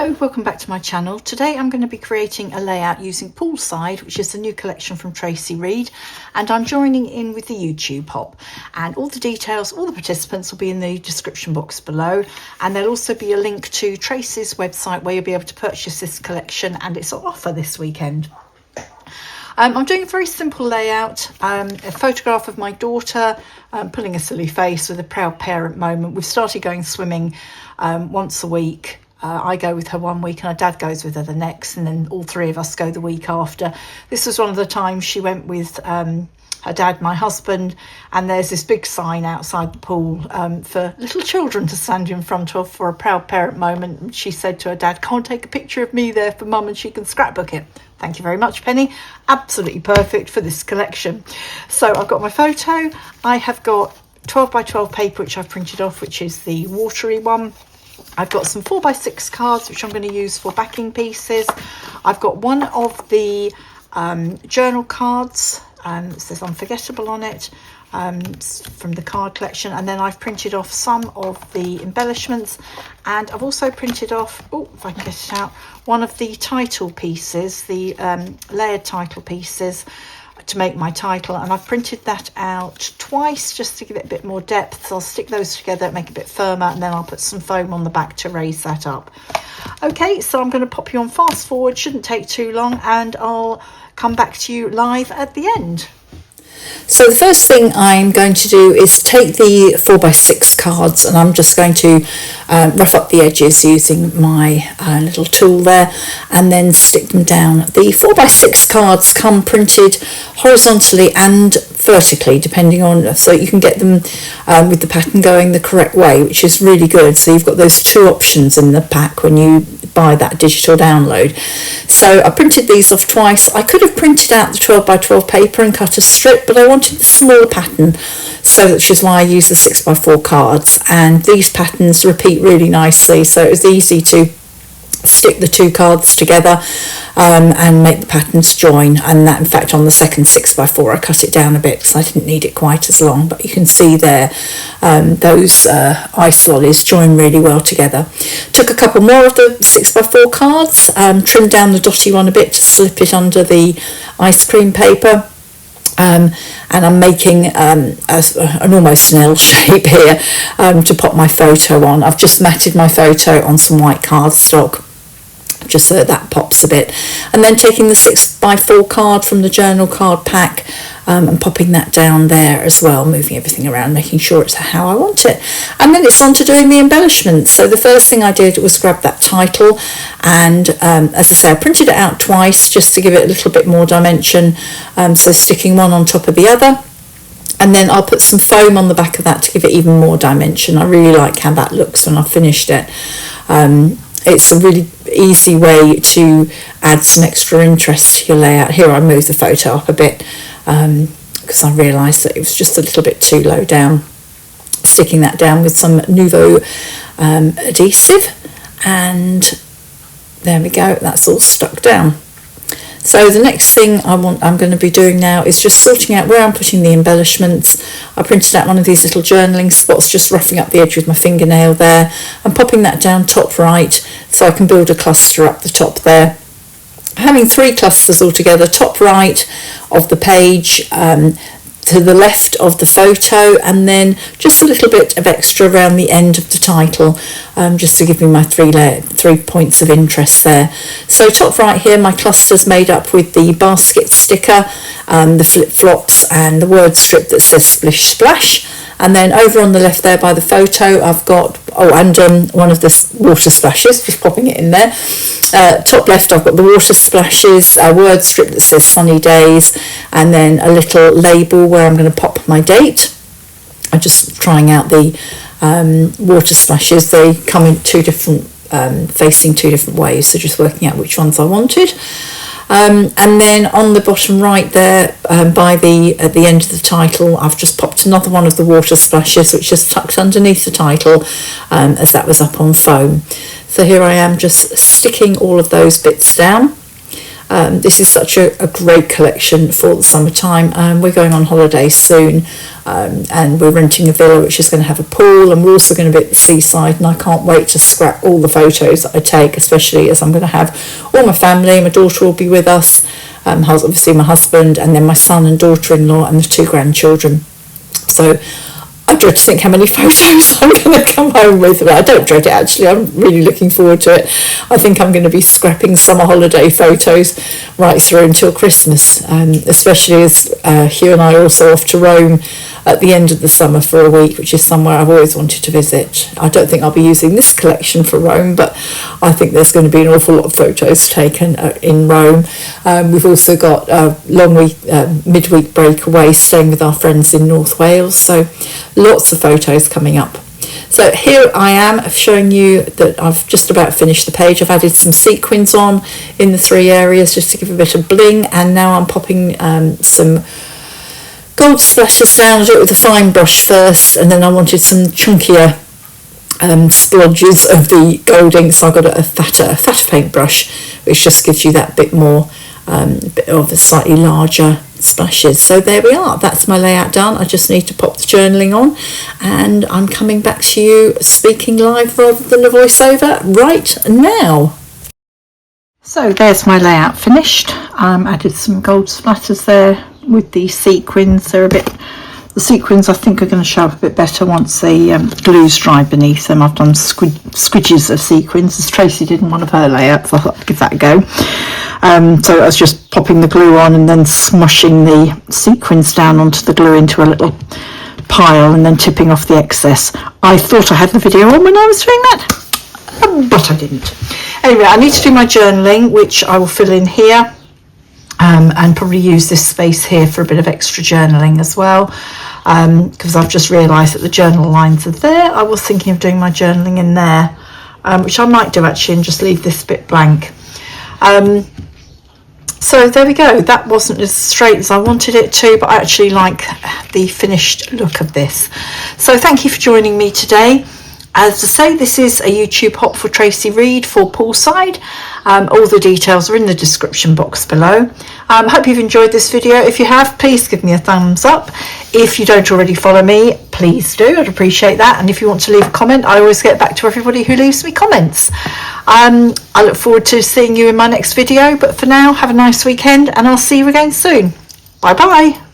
Hello, welcome back to my channel. Today I'm going to be creating a layout using Poolside, which is the new collection from Traci, and I'm joining in with the YouTube hop, and all the details, all the participants will be in the description box below, and there'll also be a link to Traci's website where you'll be able to purchase this collection, and it's on offer this weekend. I'm doing a very simple layout, a photograph of my daughter pulling a silly face with a proud parent moment. We've started going swimming once a week. I go with her 1 week and her dad goes with her the next, and then all three of us go the week after. This was one of the times she went with her dad, my husband, and there's this big sign outside the pool for little children to stand in front of for a proud parent moment. And she said to her dad, "Can't take a picture of me there for mum and she can scrapbook it." Thank you very much, Penny. Absolutely perfect for this collection. So I've got my photo. I have got 12 by 12 paper which I've printed off, which is the watery one. I've got some 4x6 cards which I'm going to use for backing pieces. I've got one of the journal cards, it says Unforgettable on it, from the card collection, and then I've printed off some of the embellishments, and I've also printed off, oh, if I can get it out, one of the title pieces, the layered title pieces to make my title, and I've printed that out twice just to give it a bit more depth. So I'll stick those together, make it a bit firmer, and then I'll put some foam on the back to raise that up. Okay, so I'm going to pop you on fast forward, shouldn't take too long, and I'll come back to you live at the end. So the first thing I'm going to do is take the 4x6 cards, and I'm just going to rough up the edges using my little tool there, and then stick them down. The 4x6 cards come printed horizontally and vertically, depending on, so you can get them with the pattern going the correct way, which is really good. So you've got those two options in the pack when you buy that digital download. So I printed these off twice. I could have printed out the 12 by 12 paper and cut a strip, but I wanted the smaller pattern, so which is why I use the 6x4 cards, and these patterns repeat really nicely, so it was easy to stick the two cards together and make the patterns join. And that, in fact, on the second 6x4 I cut it down a bit because I didn't need it quite as long, but you can see there those ice lollies join really well together. Took a couple more of the 6x4 cards, trimmed down the dotty one a bit to slip it under the ice cream paper. And I'm making an almost an L shape here to pop my photo on. I've just matted my photo on some white cardstock just so that pops a bit, and then taking the 6x4 card from the journal card pack and popping that down there as well, moving everything around, making sure it's how I want it. And then it's on to doing the embellishments. So the first thing I did was grab that title, and as I say, I printed it out twice just to give it a little bit more dimension, so sticking one on top of the other, and then I'll put some foam on the back of that to give it even more dimension. I really like how that looks when I've finished it. It's a really easy way to add some extra interest to your layout. Here I moved the photo up a bit because I realised that it was just a little bit too low down. Sticking that down with some Nouveau adhesive, and there we go, that's all stuck down. So the next thing I'm going to be doing now is just sorting out where I'm putting the embellishments. I printed out one of these little journaling spots, just roughing up the edge with my fingernail there, and popping that down top right so I can build a cluster up the top there. Having three clusters altogether, top right of the page, to the left of the photo, and then just a little bit of extra around the end of the title, just to give me my 3 points of interest there. So top right here, my cluster's made up with the basket sticker, the flip-flops, and the word strip that says Splish Splash. And then over on the left there by the photo, I've got, one of the water splashes, just popping it in there. Top left, I've got the water splashes, a word strip that says Sunny Days, and then a little label where I'm going to pop my date. I'm just trying out the water splashes. They come in two different, facing two different ways, so just working out which ones I wanted. And then on the bottom right there, at the end of the title, I've just popped another one of the water splashes, which is tucked underneath the title, as that was up on foam. So here I am just sticking all of those bits down. This is such a great collection for the summertime. We're going on holiday soon, and we're renting a villa which is going to have a pool, and we're also going to be at the seaside, and I can't wait to scrap all the photos that I take, especially as I'm going to have all my family. My daughter will be with us, obviously my husband, and then my son and daughter-in-law and the 2 grandchildren. So I dread to think how many photos I'm going to come home with. Well, I don't dread it, actually. I'm really looking forward to it. I think I'm going to be scrapping summer holiday photos right through until Christmas, especially as Hugh and I are also off to Rome at the end of the summer for a week, which is somewhere I've always wanted to visit. I don't think I'll be using this collection for Rome, but I think there's going to be an awful lot of photos taken in Rome. We've also got a long midweek break away, staying with our friends in North Wales, so lots of photos coming up. So here I am showing you that I've just about finished the page. I've added some sequins on in the 3 areas just to give a bit of bling, and now I'm popping some gold splatters down. I do it with a fine brush first, and then I wanted some chunkier splodges of the gold ink, so I got a fatter paintbrush, which just gives you that bit more, bit of a slightly larger splashes. So there we are, that's my layout done. I just need to pop the journaling on, and I'm coming back to you speaking live rather than a voiceover right now. So there's my layout finished. Added some gold splatters there with the sequins. The sequins I think are going to show up a bit better once the glue's dry beneath them. I've done squidges of sequins, as Tracy did in one of her layouts. I thought I'd give that a go. So I was just popping the glue on and then smushing the sequins down onto the glue into a little pile and then tipping off the excess. I thought I had the video on when I was doing that, but I didn't. Anyway, I need to do my journaling, which I will fill in here. And probably use this space here for a bit of extra journaling as well, because I've just realised that the journal lines are there. I was thinking of doing my journaling in there, which I might do actually, and just leave this bit blank. So there we go. That wasn't as straight as I wanted it to, but I actually like the finished look of this. So thank you for joining me today. As I say, this is a YouTube hop for Traci Reed for Poolside. All the details are in the description box below. Hope you've enjoyed this video. If you have, please give me a thumbs up. If you don't already follow me, please do. I'd appreciate that. And if you want to leave a comment, I always get back to everybody who leaves me comments. I look forward to seeing you in my next video. But for now, have a nice weekend, and I'll see you again soon. Bye bye.